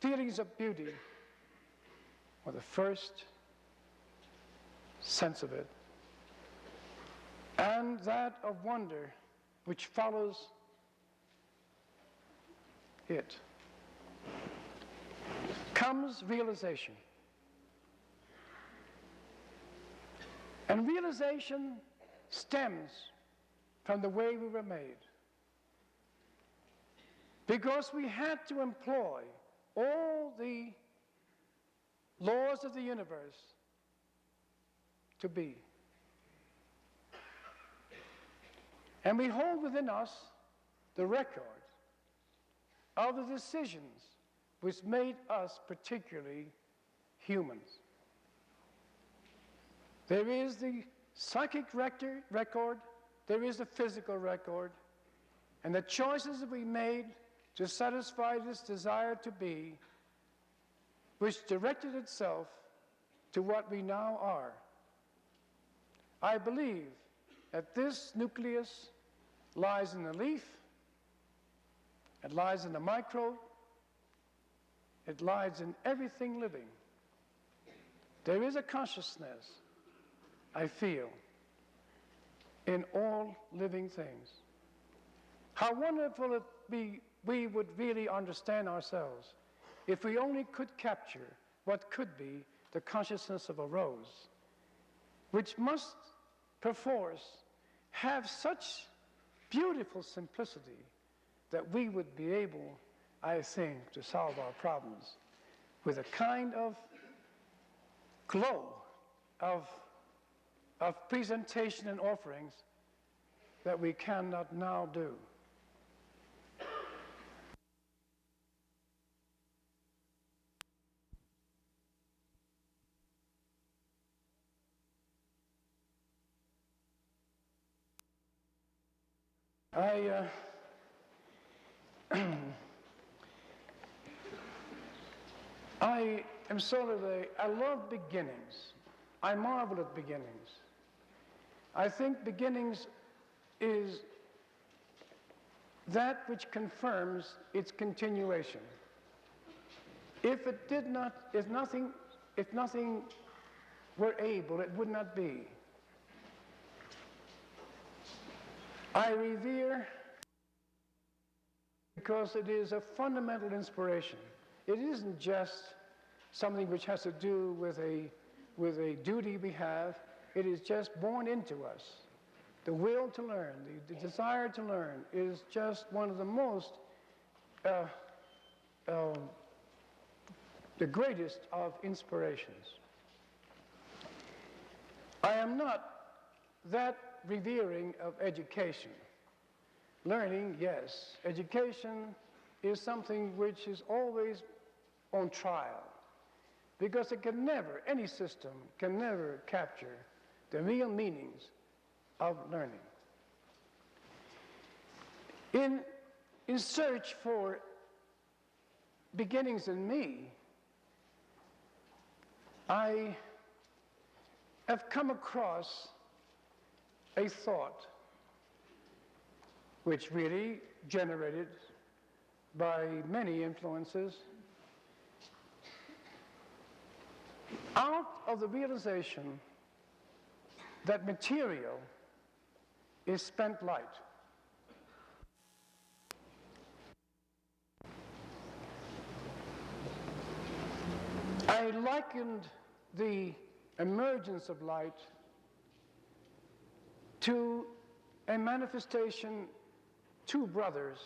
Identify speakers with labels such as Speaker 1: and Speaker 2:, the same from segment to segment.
Speaker 1: feelings of beauty or the first sense of it, and that of wonder which follows it, comes realization. And realization stems from the way we were made, because we had to employ all the laws of the universe to be. And we hold within us the record of the decisions which made us particularly humans. There is the psychic record, there is the physical record, and the choices that we made to satisfy this desire to be, which directed itself to what we now are. I believe that this nucleus lies in the leaf, it lies in the microbe, it lies in everything living. There is a consciousness, I feel, in all living things. How wonderful it be we would really understand ourselves if we only could capture what could be the consciousness of a rose, which must perforce have such beautiful simplicity that we would be able, I think, to solve our problems with a kind of glow of presentation and offerings that we cannot now do. I am sort of I love beginnings. I marvel at beginnings. I think beginnings is that which confirms its continuation. If nothing were able, it would not be. I revere because it is a fundamental inspiration. It isn't just something which has to do with a duty we have. It is just born into us. The will to learn, the desire to learn is just one of the most, the greatest of inspirations. I am not that revering of education. Learning, yes. Education is something which is always on trial, because it can never, any system can never capture the real meanings of learning. In search for beginnings in me, I have come across a thought which really generated by many influences out of the realization that material is spent light. I likened the emergence of light to a manifestation, two brothers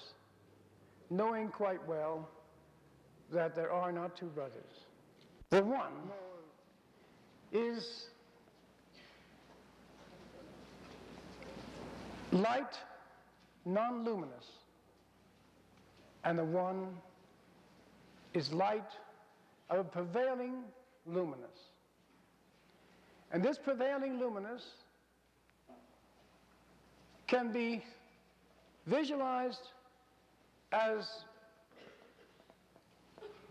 Speaker 1: knowing quite well that there are not two brothers. The one is light, non-luminous, and the one is light of a prevailing luminous. And this prevailing luminous can be visualized as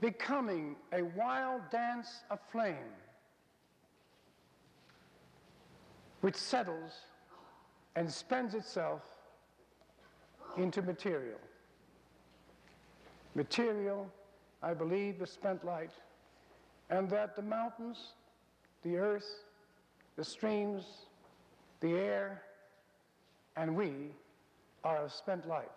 Speaker 1: becoming a wild dance of flame which settles and spends itself into material. Material I believe, is spent light, and that the mountains, the earth, the streams, the air, and we are of spent light.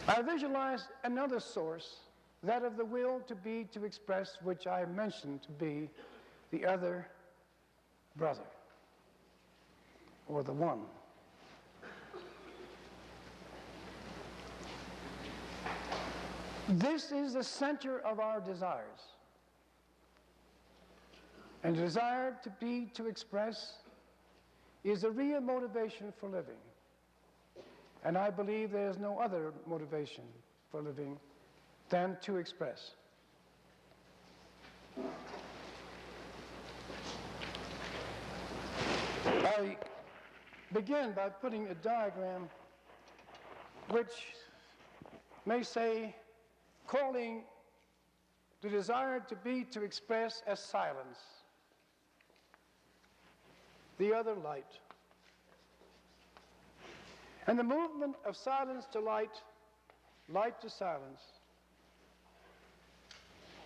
Speaker 1: I visualize another source, that of the will to be, to express, which I mentioned to be the other brother, or the one. This is the center of our desires. And desire to be, to express, is a real motivation for living. And I believe there is no other motivation for living than to express. I begin by putting a diagram which may say, calling the desire to be, to express, as silence, the other light. And the movement of silence to light, light to silence,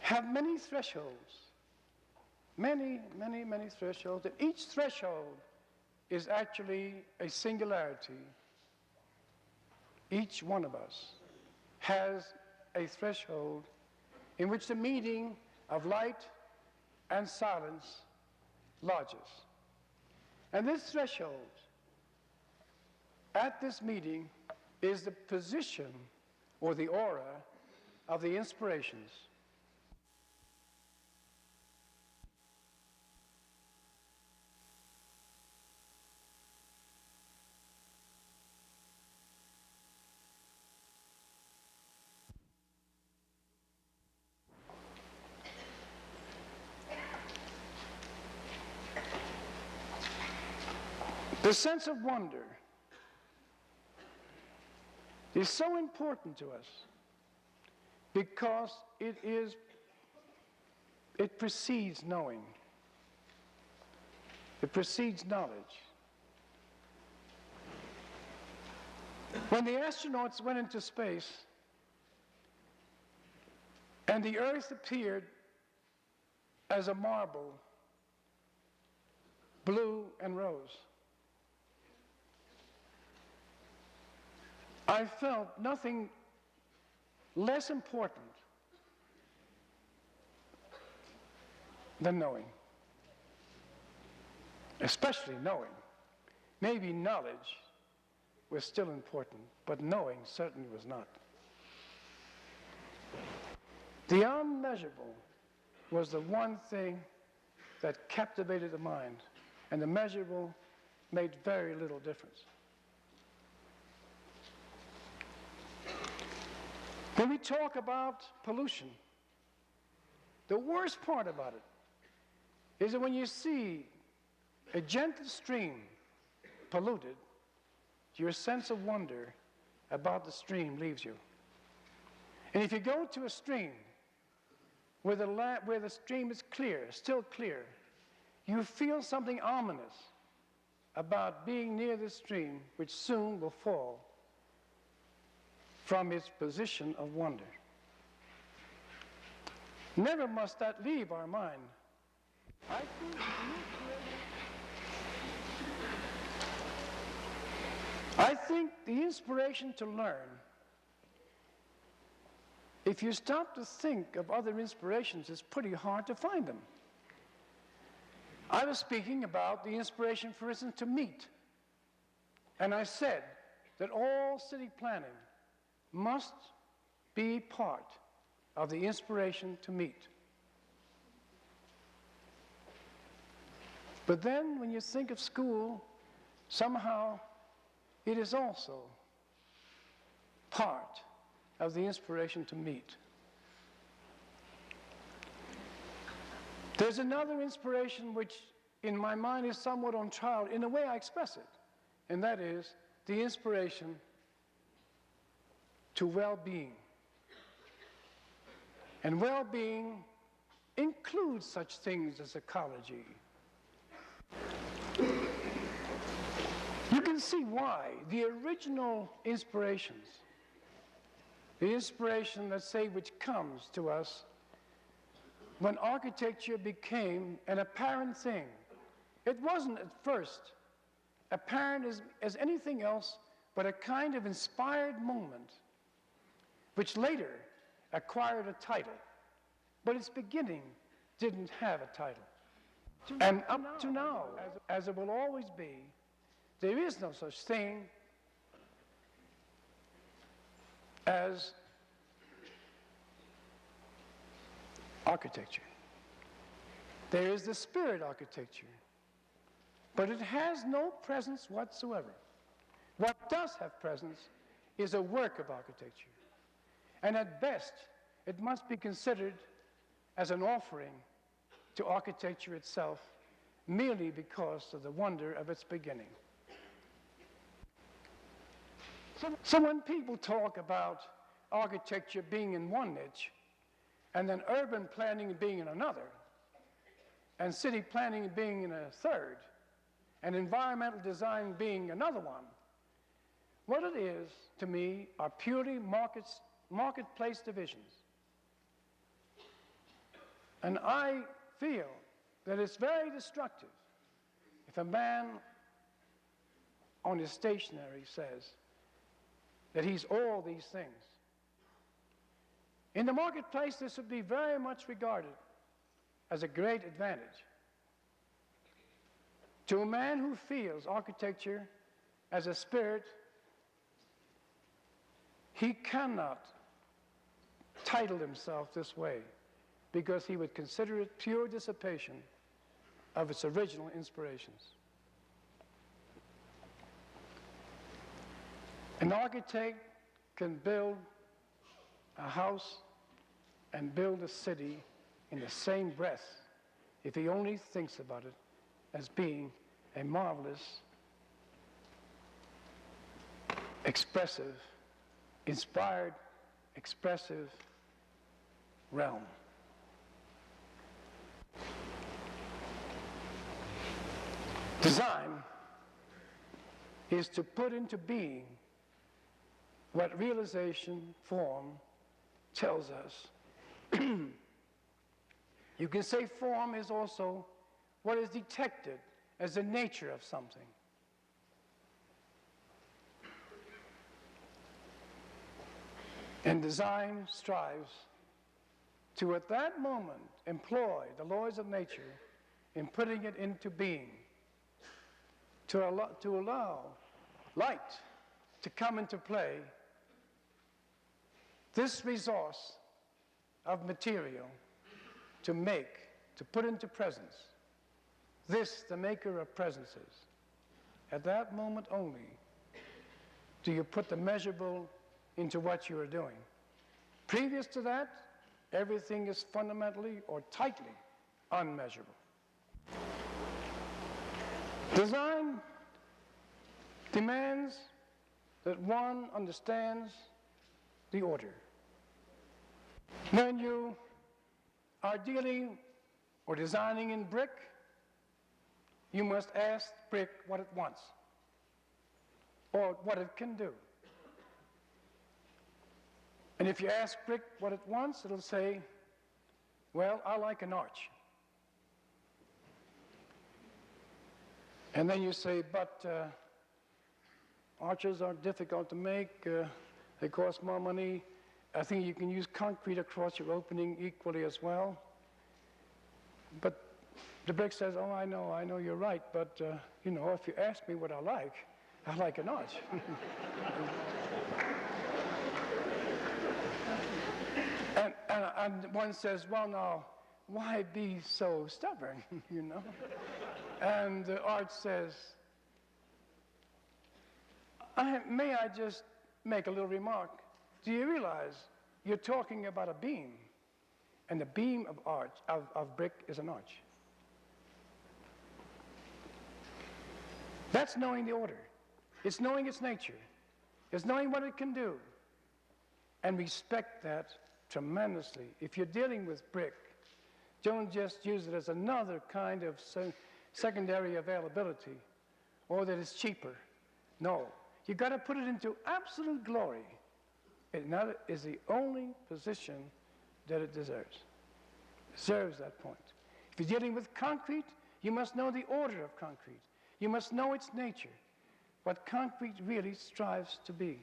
Speaker 1: have many thresholds, many thresholds, and each threshold is actually a singularity. Each one of us has a threshold in which the meeting of light and silence lodges. And this threshold, at this meeting, is the position or the aura of the inspirations. The sense of wonder is so important to us because it precedes knowing. It precedes knowledge. When the astronauts went into space and the Earth appeared as a marble, blue and rose, I felt nothing less important than knowing, especially knowing. Maybe knowledge was still important, but knowing certainly was not. The unmeasurable was the one thing that captivated the mind, and the measurable made very little difference. When we talk about pollution, the worst part about it is that when you see a gentle stream polluted, your sense of wonder about the stream leaves you. And if you go to a stream where the stream is clear, still clear, you feel something ominous about being near the stream, which soon will fall from its position of wonder. Never must that leave our mind. I think the inspiration to learn, if you stop to think of other inspirations, it's pretty hard to find them. I was speaking about the inspiration, for instance, to meet. And I said that all city planning must be part of the inspiration to meet. But then when you think of school, somehow it is also part of the inspiration to meet. There's another inspiration which in my mind is somewhat on trial in the way I express it, and that is the inspiration to well-being. And well-being includes such things as ecology. You can can see why the original inspirations, the inspiration, let's say, which comes to us when architecture became an apparent thing. It wasn't at first apparent as anything else but a kind of inspired moment, which later acquired a title. But its beginning didn't have a title. And up to now, as it will always be, there is no such thing as architecture. There is the spirit architecture, but it has no presence whatsoever. What does have presence is a work of architecture. And at best, it must be considered as an offering to architecture itself, merely because of the wonder of its beginning. So when people talk about architecture being in one niche, and then urban planning being in another, and city planning being in a third, and environmental design being another one, what it is, to me, are purely marketplace divisions. And I feel that it's very destructive if a man on his stationery says that he's all these things. In the marketplace, this would be very much regarded as a great advantage. To a man who feels architecture as a spirit, he cannot title himself this way, because he would consider it pure dissipation of its original inspirations. An architect can build a house and build a city in the same breath if he only thinks about it as being a marvelous, expressive, inspired, expressive realm. Design is to put into being what realization form tells us. You can say form is also what is detected as the nature of something. And design strives to, at that moment, employ the laws of nature in putting it into being, to allow light to come into play, this resource of material to make, to put into presence, this the maker of presences. At that moment only do you put the measurable into what you are doing. Previous to that, everything is fundamentally or tightly unmeasurable. Design demands that one understands the order. When you are dealing or designing in brick, you must ask brick what it wants or what it can do. And if you ask brick what it wants, it'll say, well, I like an arch. And then you say, but arches are difficult to make, they cost more money. I think you can use concrete across your opening equally as well. But the brick says, oh, I know you're right, but you know, if you ask me what I like an arch. And one says, well, now, why be so stubborn, you know? And the arch says, may I just make a little remark? Do you realize you're talking about a beam, and the beam of brick is an arch? That's knowing the order. It's knowing its nature. It's knowing what it can do. And respect that tremendously. If you're dealing with brick, don't just use it as another kind of secondary availability, or that it's cheaper, No, you got to put it into absolute glory. And that is the only position that it deserves. It deserves that point. If you're dealing with concrete, you must know the order of concrete. You must know its nature, what concrete really strives to be.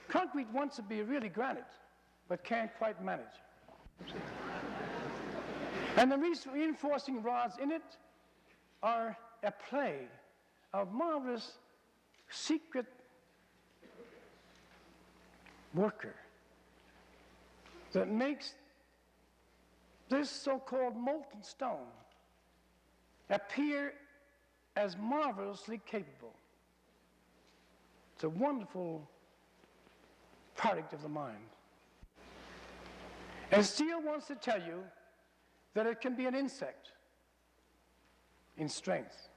Speaker 1: Concrete wants to be really granite, but can't quite manage. And the reinforcing rods in it are a play of marvelous secret worker that makes this so-called molten stone appear as marvelously capable. It's a wonderful product of the mind. And steel wants to tell you that it can be an insect in strength.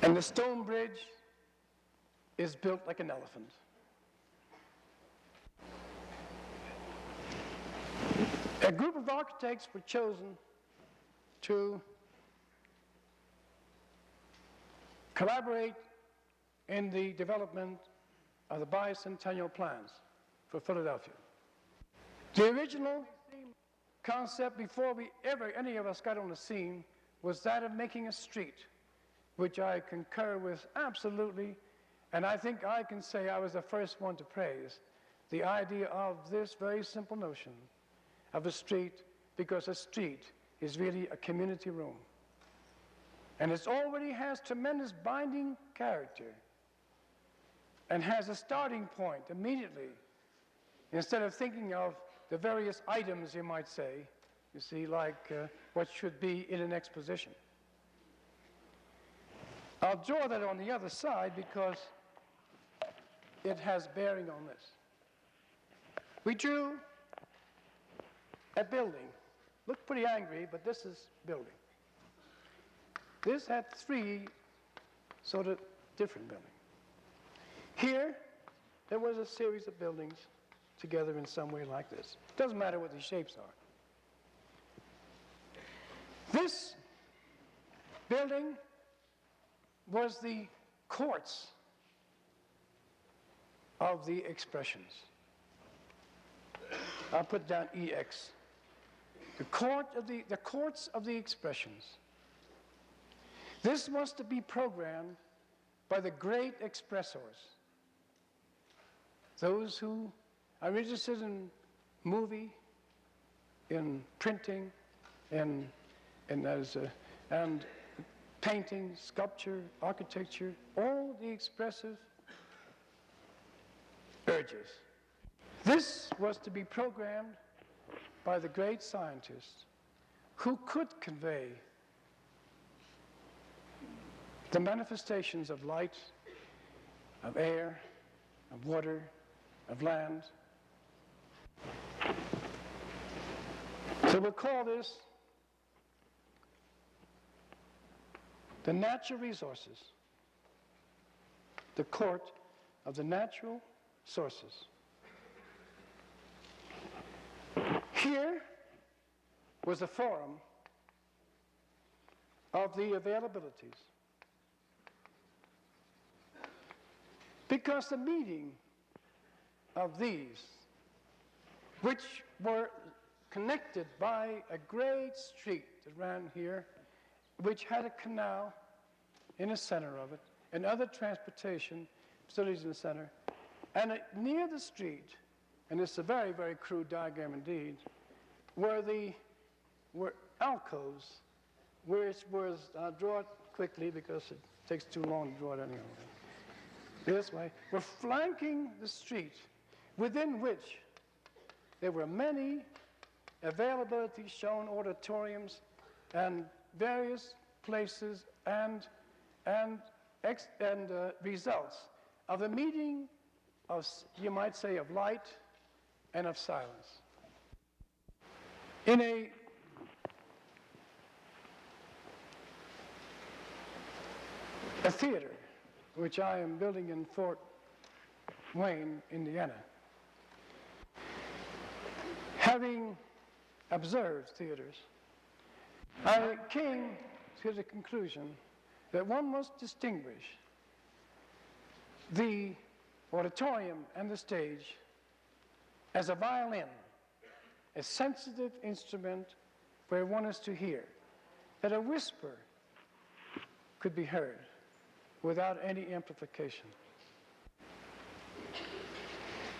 Speaker 1: And the stone bridge is built like an elephant. A group of architects were chosen to collaborate in the development of the bicentennial plans for Philadelphia. The original concept before any of us got on the scene was that of making a street, which I concur with absolutely, and I think I can say I was the first one to praise the idea of this very simple notion of a street, because a street is really a community room. And it already has tremendous binding character and has a starting point immediately. Instead of thinking of the various items, you might say, you see, like what should be in an exposition. I'll draw that on the other side because it has bearing on this. We drew a building. Looked pretty angry, but this is building. This had three sort of different buildings. Here, there was a series of buildings together in some way like this. Doesn't matter what the shapes are. This building was the courts of the expressions. I'll put down EX. The courts of the expressions. This was to be programmed by the great expressors, those who are interested in movie, in printing, and painting, sculpture, architecture, all the expressive urges. This was to be programmed by the great scientists who could convey the manifestations of light, of air, of water, of land. So we'll call this the natural resources, the court of the natural sources. Here was the forum of the availabilities. Because the meeting of these, which were connected by a great street that ran here, which had a canal in the center of it, and other transportation facilities in the center, and near the street, and it's a very, very crude diagram indeed, were alcoves, which was, I'll draw it quickly because it takes too long to draw it anyway. This way, were flanking the street, within which there were many availabilities shown, auditoriums, and various places and results of the meeting of, you might say, of light and of silence. In a theater, which I am building in Fort Wayne, Indiana, having observed theaters, I came to the conclusion that one must distinguish the auditorium and the stage as a violin, a sensitive instrument where one is to hear, that a whisper could be heard without any amplification.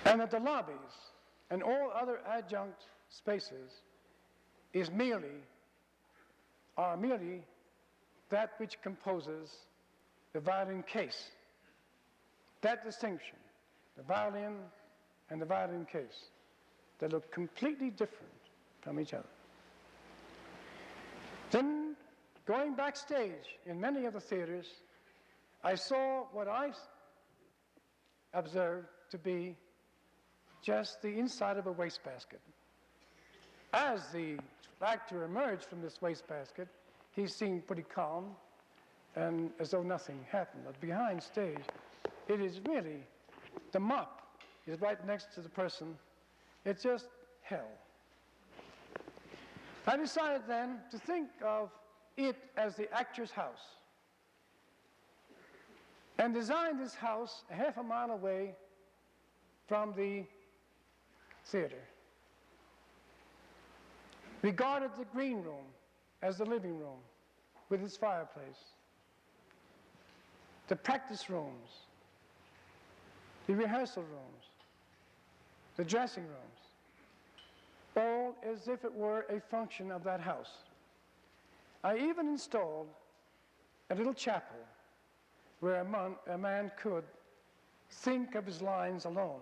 Speaker 1: And that the lobbies and all other adjunct spaces are merely that which composes the violin case. That distinction, the violin and the violin case, they look completely different from each other. Then, going backstage in many of the theaters, I saw what I observed to be just the inside of a wastebasket. As the actor emerged from this wastebasket, he seemed pretty calm and as though nothing happened. But behind stage, it is really, the mop is right next to the person. It's just hell. I decided then to think of it as the actor's house and designed this house a half a mile away from the theater. Regarded the green room as the living room with its fireplace, the practice rooms, the rehearsal rooms, the dressing rooms, all as if it were a function of that house. I even installed a little chapel where a man could think of his lines alone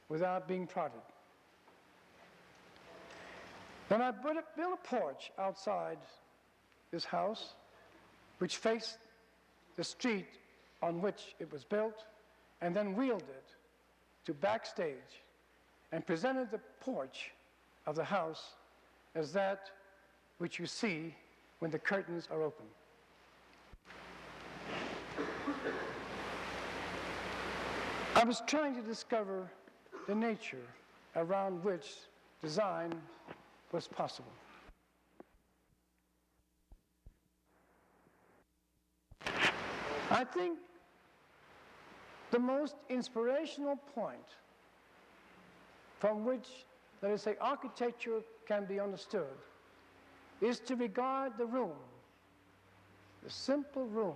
Speaker 1: without being prodded. Then I built a porch outside this house, which faced the street on which it was built, and then wheeled it to backstage and presented the porch of the house as that which you see when the curtains are open. I was trying to discover the nature around which design was possible. I think the most inspirational point from which, let us say, architecture can be understood is to regard the room, the simple room,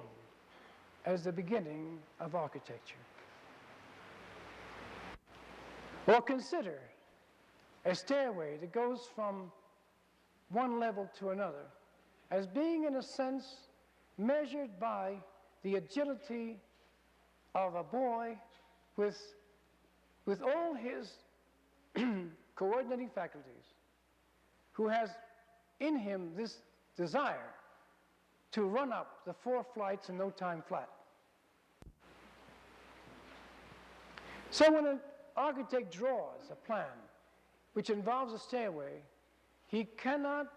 Speaker 1: as the beginning of architecture. Or consider a stairway that goes from one level to another as being, in a sense, measured by the agility of a boy with all his coordinating faculties, who has in him this desire to run up the 4 flights in no time flat. So when an architect draws a plan which involves a stairway, he cannot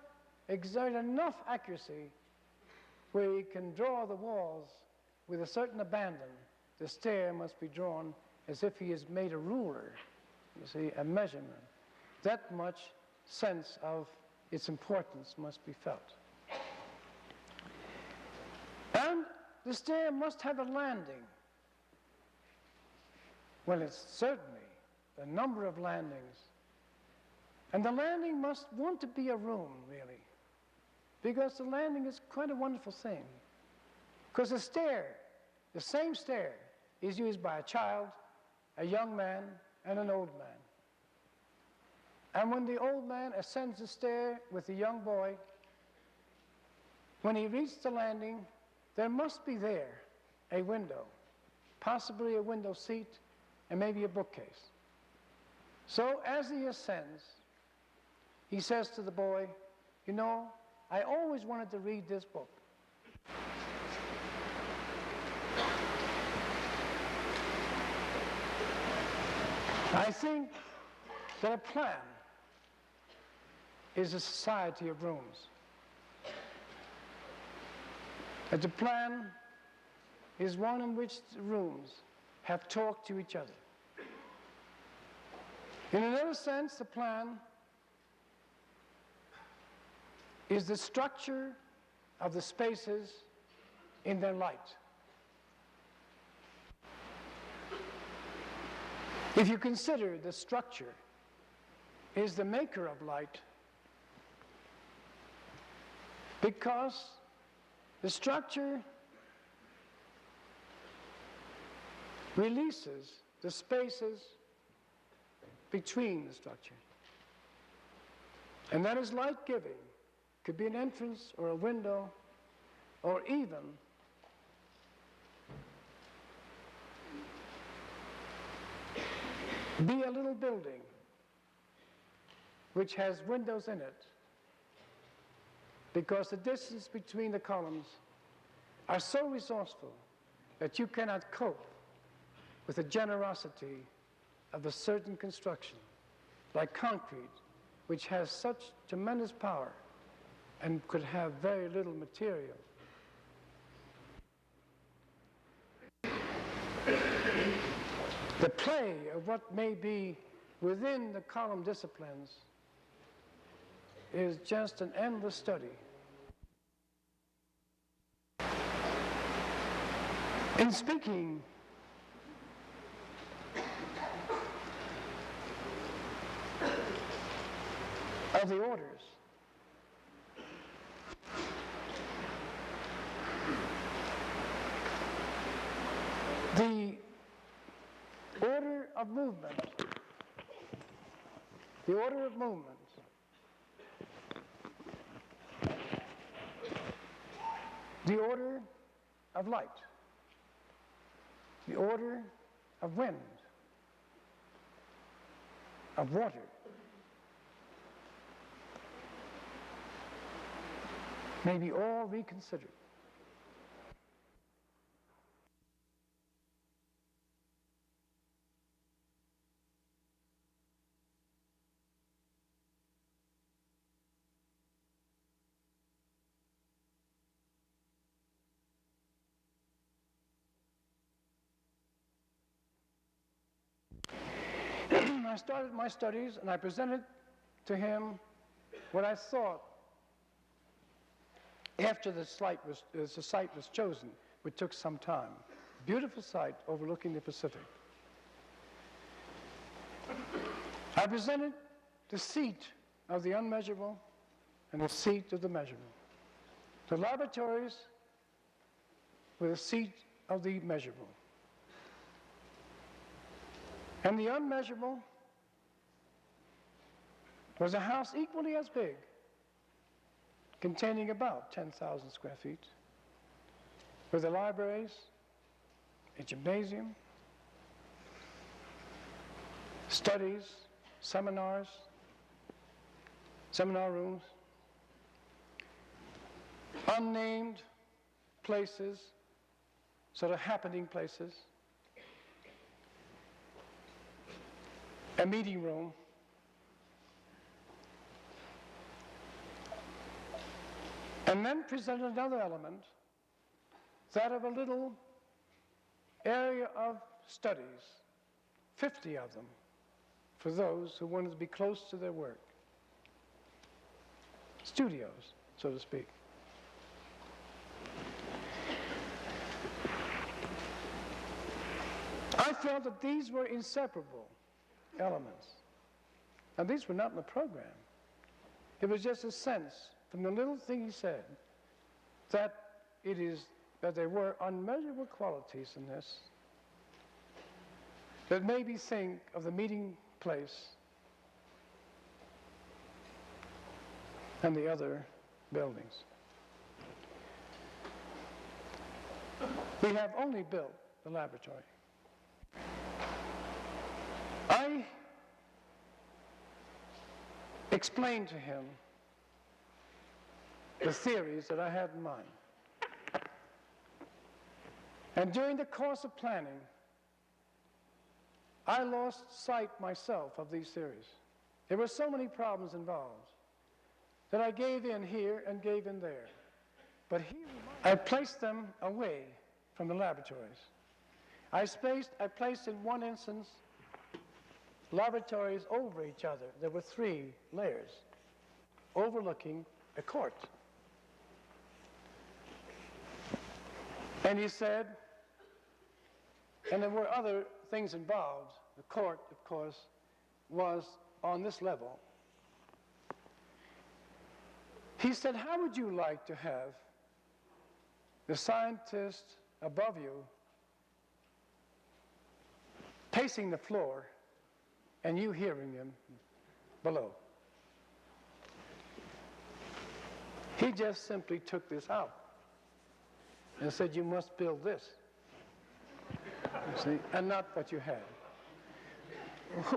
Speaker 1: exert enough accuracy where he can draw the walls with a certain abandon. The stair must be drawn as if he has made a ruler, you see, a measurement. That much sense of its importance must be felt. And the stair must have a landing. Well, it's certainly a number of landings. And the landing must want to be a room, really, because the landing is quite a wonderful thing. Because the stair, the same stair, is used by a child, a young man, and an old man. And when the old man ascends the stair with the young boy, when he reaches the landing, there must be there a window, possibly a window seat, and maybe a bookcase. So as he ascends, he says to the boy, "You know, I always wanted to read this book." I think that a plan is a society of rooms. That the plan is one in which the rooms have talked to each other. In another sense, the plan is the structure of the spaces in their light. If you consider the structure is the maker of light, because the structure releases the spaces between the structure. And that is light-giving. Could be an entrance or a window, or even be a little building which has windows in it, because the distance between the columns are so resourceful that you cannot cope with the generosity of a certain construction, like concrete, which has such tremendous power and could have very little material. The play of what may be within the column disciplines is just an endless study. In speaking of the orders, the order of movement, the order of movement the order of light, the order of wind, of water, may be all reconsidered. I started my studies and I presented to him what I thought after the site was chosen, which took some time. Beautiful site overlooking the Pacific. I presented the seat of the unmeasurable and the seat of the measurable. The laboratories were the seat of the measurable. And the unmeasurable was a house equally as big, containing about 10,000 square feet, with the libraries, a gymnasium, studies, seminars, seminar rooms, unnamed places, sort of happening places, a meeting room, and then presented another element, that of a little area of studies, 50 of them, for those who wanted to be close to their work. Studios, so to speak. I felt that these were inseparable elements. And these were not in the program. It was just a sense from the little thing he said that there were unmeasurable qualities in this that made me think of the meeting place and the other buildings. We have only built the laboratory. I explained to him the theories that I had in mind. And during the course of planning, I lost sight myself of these theories. There were so many problems involved that I gave in here and gave in there. But I placed them away from the laboratories. I placed in one instance laboratories over each other. There were 3 layers overlooking a court. And he said, and there were other things involved. The court, of course, was on this level. He said, how would you like to have the scientist above you pacing the floor and you hearing him below? He just simply took this out and said, you must build this, you see, and not what you had.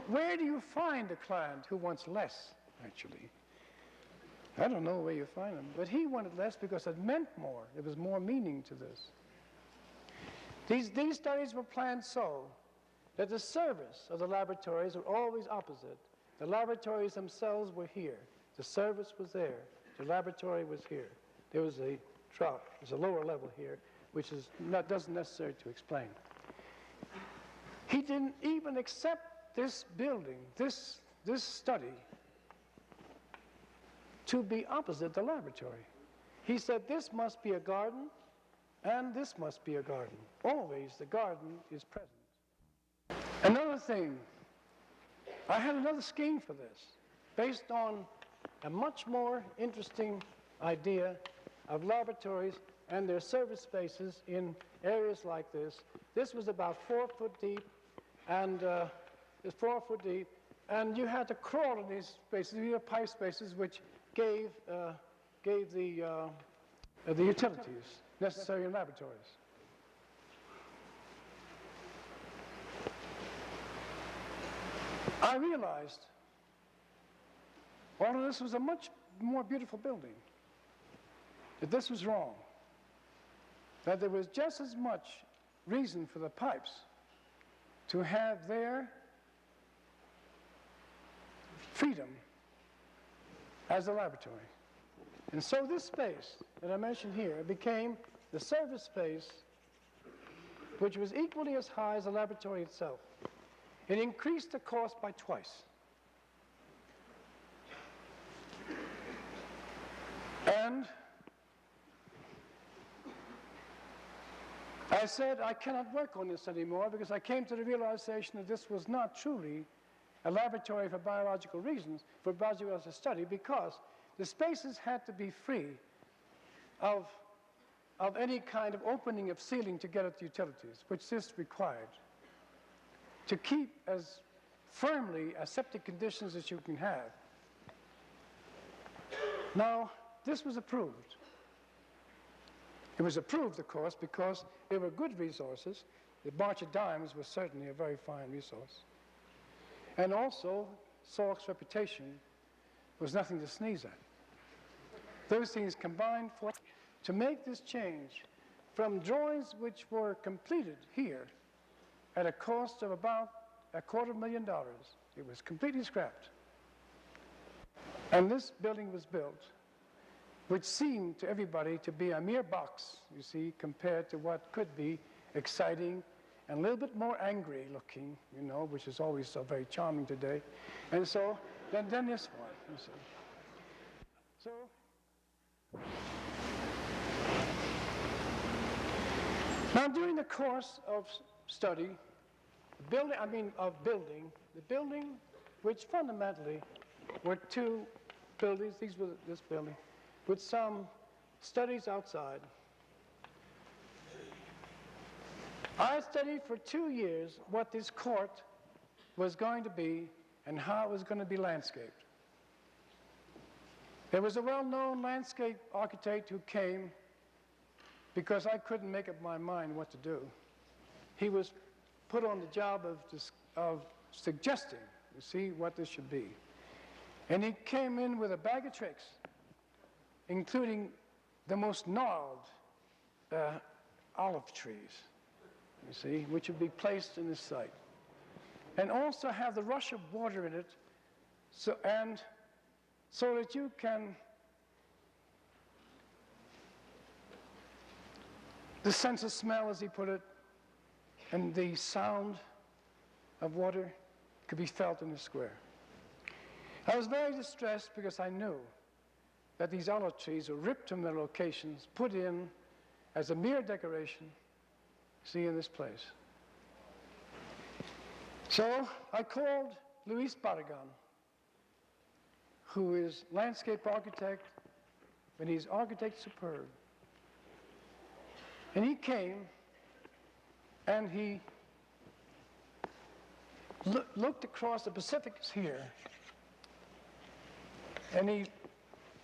Speaker 1: Where do you find a client who wants less, actually? I don't know where you find them, but he wanted less because it meant more. There was more meaning to this. These studies were planned so that the service of the laboratories were always opposite. The laboratories themselves were here. The service was there. The laboratory was here. There was a drop. There's a lower level here, which is doesn't necessary to explain. He didn't even accept this building, this study, to be opposite the laboratory. He said, this must be a garden, and this must be a garden. Always the garden is present. Another thing, I had another scheme for this, based on a much more interesting idea of laboratories and their service spaces in areas like this. This was about 4 foot deep, and it's 4 foot deep, and you had to crawl in these spaces. These were pipe spaces which gave the utilities necessary in laboratories. I realized all of this was a much more beautiful building, that this was wrong, that there was just as much reason for the pipes to have their freedom as a laboratory. And so this space that I mentioned here became the service space, which was equally as high as the laboratory itself. It increased the cost by twice. And I said, I cannot work on this anymore, because I came to the realization that this was not truly a laboratory for biological reasons, for biological study, because the spaces had to be free of any kind of opening of ceiling to get at the utilities, which this required, to keep as firmly aseptic conditions as you can have. Now, this was approved. It was approved, of course, because there were good resources. The March of Dimes was certainly a very fine resource. And also, Salk's reputation was nothing to sneeze at. Those things combined to make this change from drawings which were completed here at a cost of about $250,000. It was completely scrapped. And this building was built, which seemed to everybody to be a mere box, you see, compared to what could be exciting and a little bit more angry looking, you know, which is always so very charming today. And so, then this one, you see. So, now during the course of study, the building, which fundamentally were two buildings, these were this building, with some studies outside. I studied for 2 years what this court was going to be and how it was going to be landscaped. There was a well-known landscape architect who came because I couldn't make up my mind what to do. He was put on the job of suggesting, you see, what this should be. And he came in with a bag of tricks, including the most gnarled olive trees, you see, which would be placed in this site. And also have the rush of water in it, so that you can, the sense of smell, as he put it, and the sound of water could be felt in the square. I was very distressed because I knew that these olive trees were ripped from their locations, put in as a mere decoration, see, in this place. So I called Luis Barragán, who is landscape architect, and he's architect superb. And he came, and he looked across the Pacific here, and he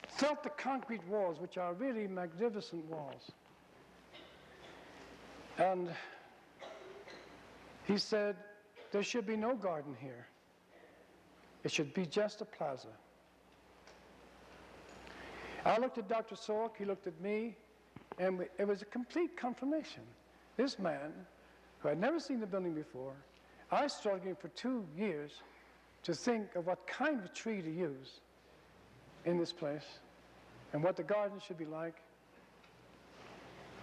Speaker 1: felt the concrete walls, which are really magnificent walls. And he said, there should be no garden here. It should be just a plaza. I looked at Dr. Salk, he looked at me, and it was a complete confirmation. This man, who had never seen the building before, I was struggling for 2 years to think of what kind of tree to use in this place and what the garden should be like.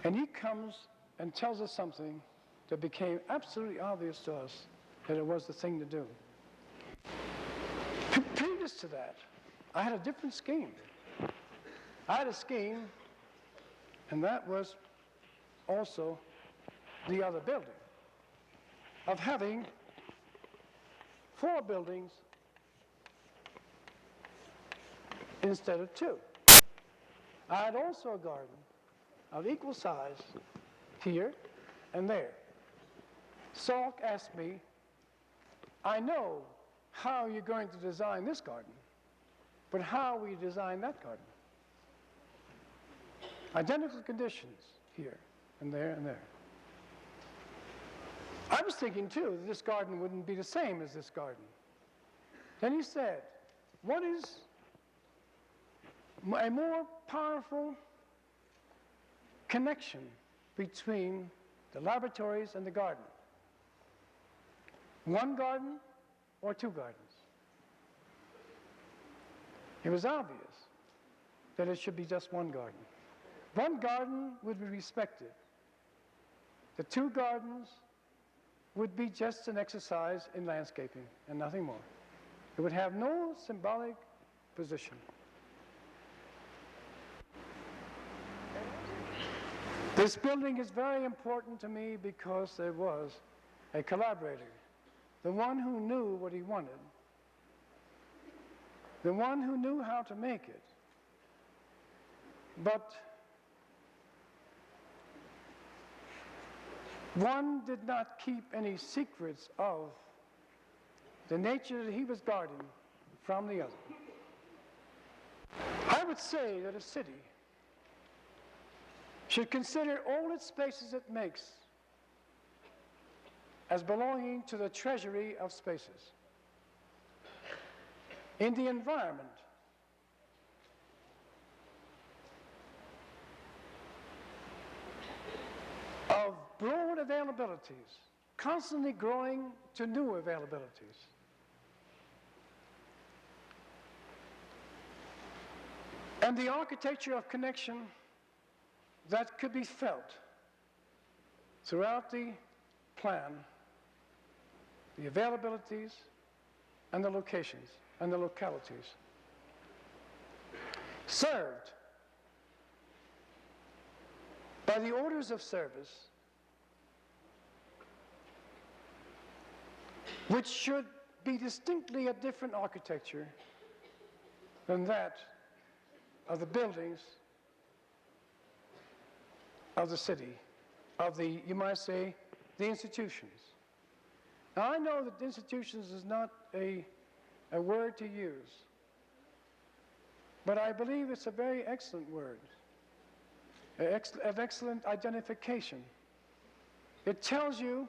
Speaker 1: And he comes and tells us something that became absolutely obvious to us that it was the thing to do. Previous to that, I had a different scheme. I had a scheme, and that was also the other building, of having 4 buildings instead of 2. I had also a garden of equal size here and there. Salk asked me, I know how you're going to design this garden, but how will you design that garden? Identical conditions here and there and there. I was thinking too that this garden wouldn't be the same as this garden. Then he said, what is a more powerful connection between the laboratories and the garden? 1 garden or 2 gardens? It was obvious that it should be just 1 garden. 1 garden would be respected. The 2 gardens would be just an exercise in landscaping and nothing more. It would have no symbolic position. This building is very important to me because there was a collaborator, the one who knew what he wanted, the one who knew how to make it. But one did not keep any secrets of the nature that he was guarding from the other. I would say that a city should consider all its spaces it makes as belonging to the treasury of spaces. In the environment, of broad availabilities, constantly growing to new availabilities. And the architecture of connection that could be felt throughout the plan, the availabilities and the locations and the localities, served by the orders of service, which should be distinctly a different architecture than that of the buildings of the city, of the, you might say, the institutions. Now I know that institutions is not a word to use, but I believe it's a very excellent word, an excellent identification. It tells you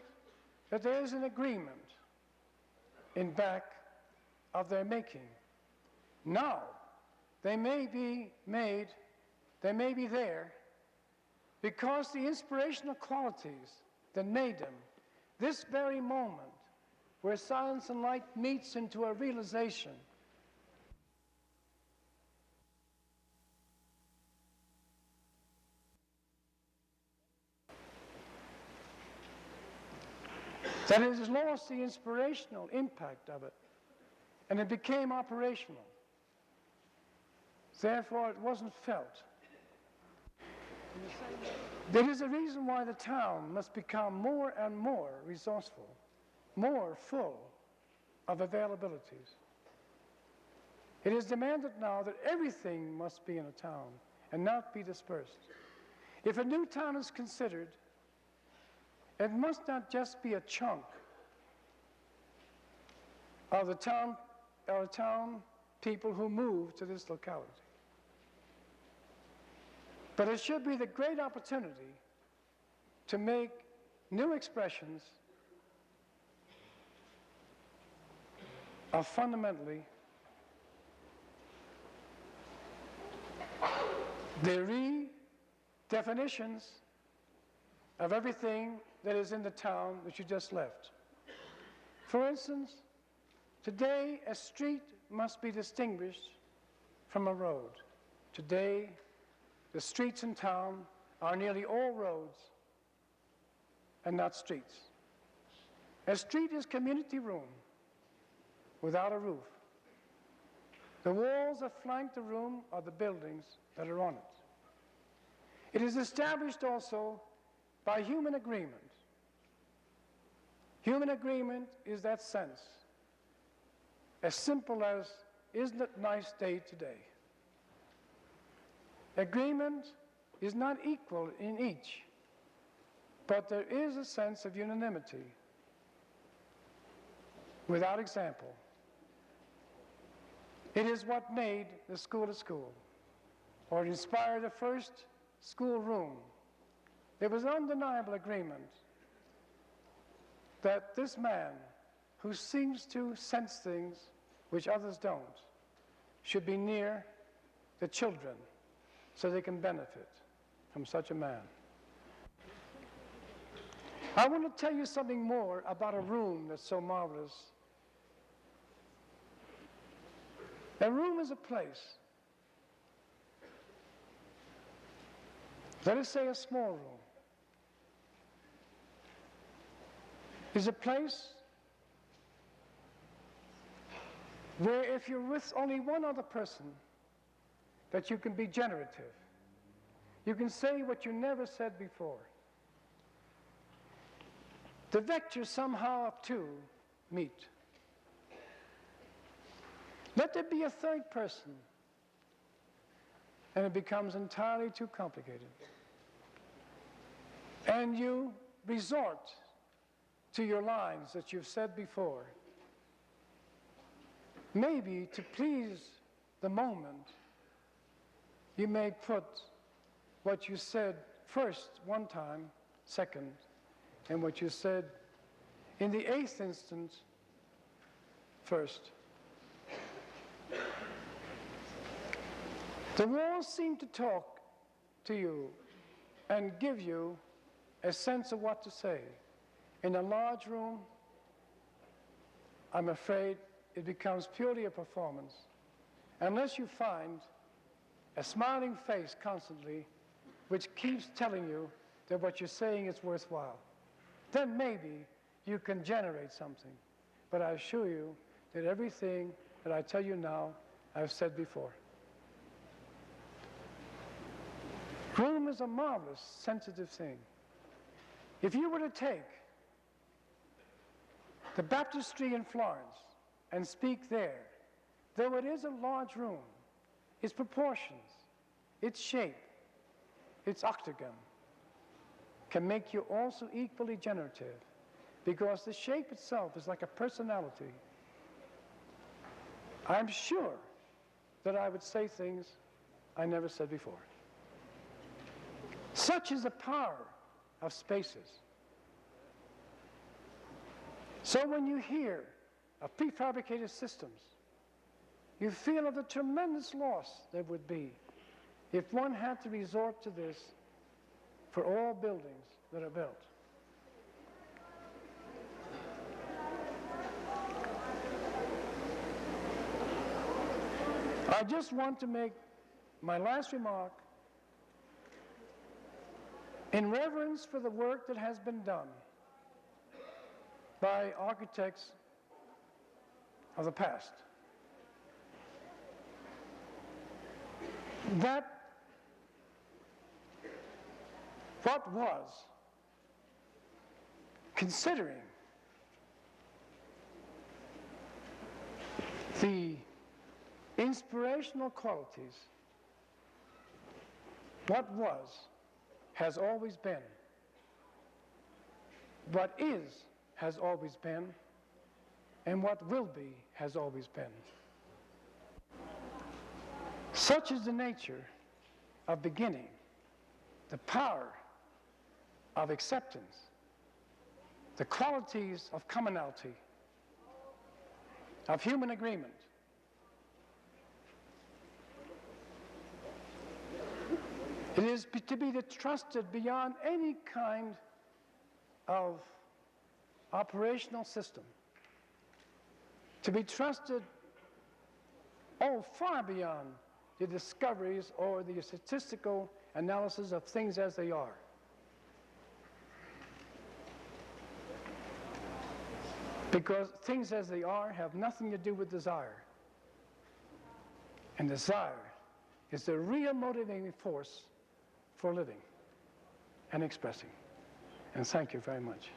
Speaker 1: that there is an agreement in back of their making. Now, they may be made, they may be there, because the inspirational qualities that made them, this very moment where science and light meets into a realization, that it has lost the inspirational impact of it, and it became operational. Therefore, it wasn't felt. There is a reason why the town must become more and more resourceful, more full of availabilities. It is demanded now that everything must be in a town and not be dispersed. If a new town is considered, it must not just be a chunk of the town people who move to this locality. But it should be the great opportunity to make new expressions of fundamentally the redefinitions of everything that is in the town that you just left. For instance, today a street must be distinguished from a road. Today, the streets in town are nearly all roads and not streets. A street is community room without a roof. The walls that flank the room are the buildings that are on it. It is established also by human agreement. Human agreement is that sense, as simple as, isn't it a nice day today? Agreement is not equal in each, but there is a sense of unanimity without example. It is what made the school a school, or inspired the first school room. There was undeniable agreement that this man, who seems to sense things which others don't, should be near the children so they can benefit from such a man. I want to tell you something more about a room that's so marvelous. A room is a place. Let us say a small room is a place where if you're with only one other person, that you can be generative. You can say what you never said before. The vectors somehow of two meet. Let there be a third person, and it becomes entirely too complicated. And you resort to your lines that you've said before, maybe to please the moment. You may put what you said first one time, second, and what you said in the 8th instance first. The walls seem to talk to you and give you a sense of what to say. In a large room, I'm afraid it becomes purely a performance, unless you find a smiling face constantly which keeps telling you that what you're saying is worthwhile. Then maybe you can generate something. But I assure you that everything that I tell you now, I've said before. Room is a marvelous, sensitive thing. If you were to take the baptistry in Florence and speak there, though it is a large room, its proportions, its shape, its octagon can make you also equally generative, because the shape itself is like a personality. I'm sure that I would say things I never said before. Such is the power of spaces. So when you hear of prefabricated systems, you feel of the tremendous loss there would be if one had to resort to this for all buildings that are built. I just want to make my last remark in reverence for the work that has been done by architects of the past. That what was, considering the inspirational qualities, what was has always been, what is has always been, and what will be has always been. Such is the nature of beginning, the power of acceptance, the qualities of commonality, of human agreement. It is to be trusted beyond any kind of operational system, to be trusted, far beyond the discoveries or the statistical analysis of things as they are. Because things as they are have nothing to do with desire. And desire is the real motivating force for living and expressing. And thank you very much.